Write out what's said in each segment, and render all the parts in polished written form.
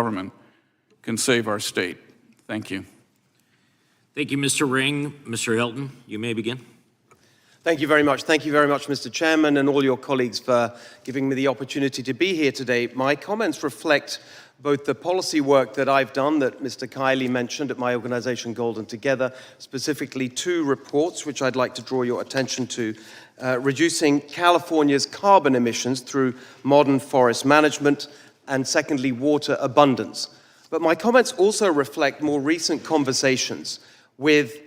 government can save our state. Thank you. Thank you, Mr. Ring. Mr. Hilton, you may begin. Thank you very much. Thank you very much, Mr. Chairman, and all your colleagues for giving me the opportunity to be here today. My comments reflect both the policy work that I've done that Mr. Kiley mentioned at my organization Golden Together, specifically 2 reports which I'd like to draw your attention to, reducing California's carbon emissions through modern forest management, and secondly, water abundance. But my comments also reflect more recent conversations with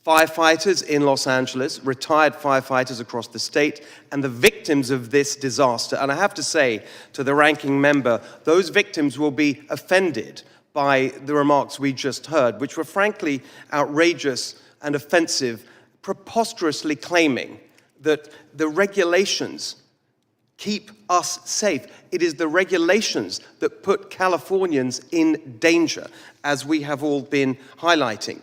firefighters in Los Angeles, retired firefighters across the state, and the victims of this disaster. And I have to say to the ranking member, those victims will be offended by the remarks we just heard, which were frankly outrageous and offensive, preposterously claiming that the regulations keep us safe. It is the regulations that put Californians in danger, as we have all been highlighting.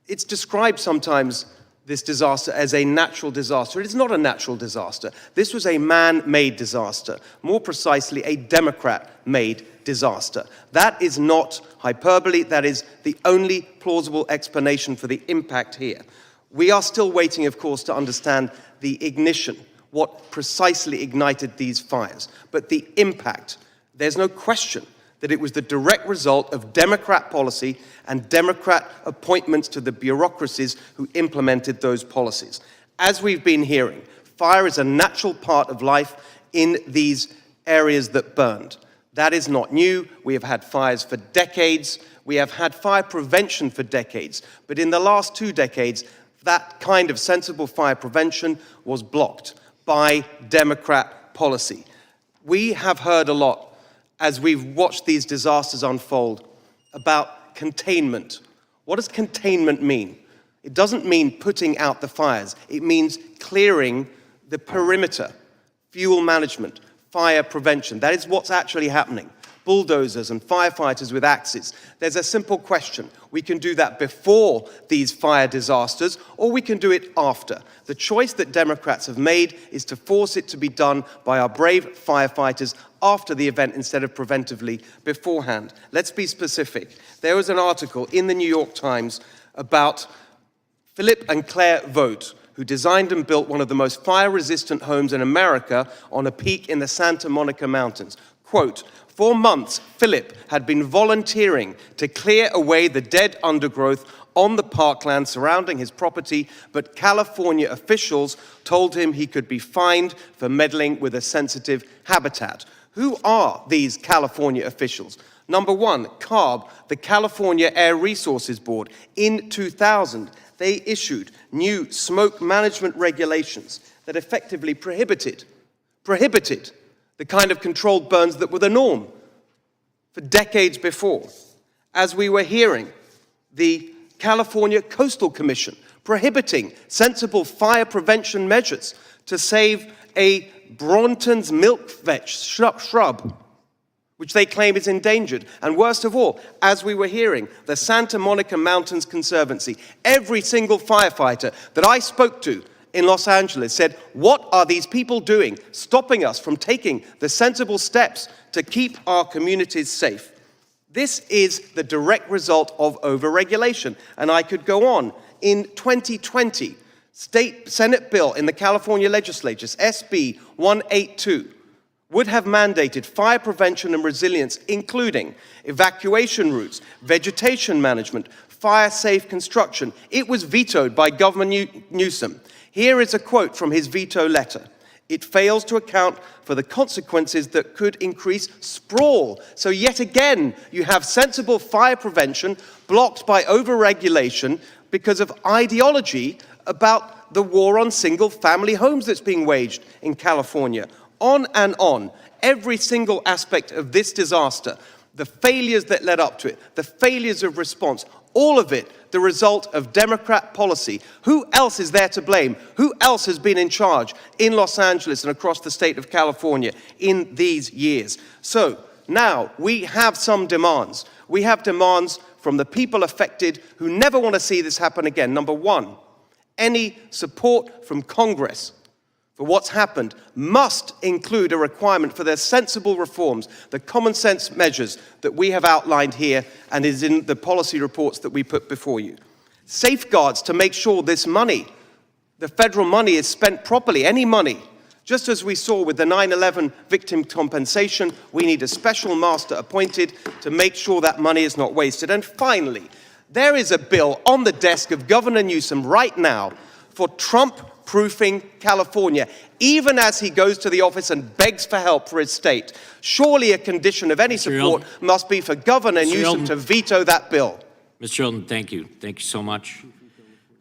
It's described sometimes, this disaster, as a natural disaster. It is not a natural disaster. This was a man-made disaster. More precisely, a Democrat-made disaster. That is not hyperbole. That is the only plausible explanation for the impact here. We are still waiting, of course, to understand the ignition, what precisely ignited these fires. But the impact, there's no question that it was the direct result of Democrat policy and Democrat appointments to the bureaucracies who implemented those policies. As we've been hearing, fire is a natural part of life in these areas that burned. That is not new. We have had fires for decades. We have had fire prevention for decades. But in the last 2 decades, that kind of sensible fire prevention was blocked by Democrat policy. We have heard a lot as we've watched these disasters unfold about containment. What does containment mean? It doesn't mean putting out the fires. It means clearing the perimeter, fuel management, fire prevention. That is what's actually happening. Bulldozers and firefighters with axes. There's a simple question. We can do that before these fire disasters, or we can do it after. The choice that Democrats have made is to force it to be done by our brave firefighters after the event instead of preventively beforehand. Let's be specific. There was an article in the New York Times about Philip and Claire Vogt, who designed and built one of the most fire-resistant homes in America on a peak in the Santa Monica Mountains. Quote, "For months, Philip had been volunteering to clear away the dead undergrowth on the parkland surrounding his property, but California officials told him he could be fined for meddling with a sensitive habitat." Who are these California officials? Number 1, CARB, the California Air Resources Board. In 2000, they issued new smoke management regulations that effectively prohibited the kind of controlled burns that were the norm for decades before. As we were hearing, the California Coastal Commission prohibiting sensible fire prevention measures to save a Bronton's milkvetch shrub, which they claim is endangered. And worst of all, as we were hearing, the Santa Monica Mountains Conservancy, every single firefighter that I spoke to in Los Angeles said, what are these people doing, stopping us from taking the sensible steps to keep our communities safe? This is the direct result of overregulation, and I could go on. In 2020, Senate bill in the California legislature, SB 182, would have mandated fire prevention and resilience, including evacuation routes, vegetation management, fire-safe construction. It was vetoed by Governor Newsom. Here is a quote from his veto letter. "It fails to account for the consequences that could increase sprawl." So yet again, you have sensible fire prevention blocked by overregulation because of ideology about the war on single-family homes that's being waged in California. On and on. Every single aspect of this disaster, the failures that led up to it, the failures of response, all of it the result of Democrat policy. Who else is there to blame? Who else has been in charge in Los Angeles and across the state of California in these years? So now we have some demands. We have demands from the people affected who never want to see this happen again. Number 1, any support from Congress for what's happened must include a requirement for their sensible reforms, the common sense measures that we have outlined here and is in the policy reports that we put before you. Safeguards to make sure this money, the federal money, is spent properly, any money. Just as we saw with the 9/11 victim compensation, we need a special master appointed to make sure that money is not wasted. And finally, there is a bill on the desk of Governor Newsom right now for Trump-proofing California, even as he goes to the office and begs for help for his state. Surely a condition of any support must be for Governor Newsom to veto that bill. Mr. Hilton, thank you. Thank you so much.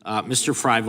Mr. Fryval.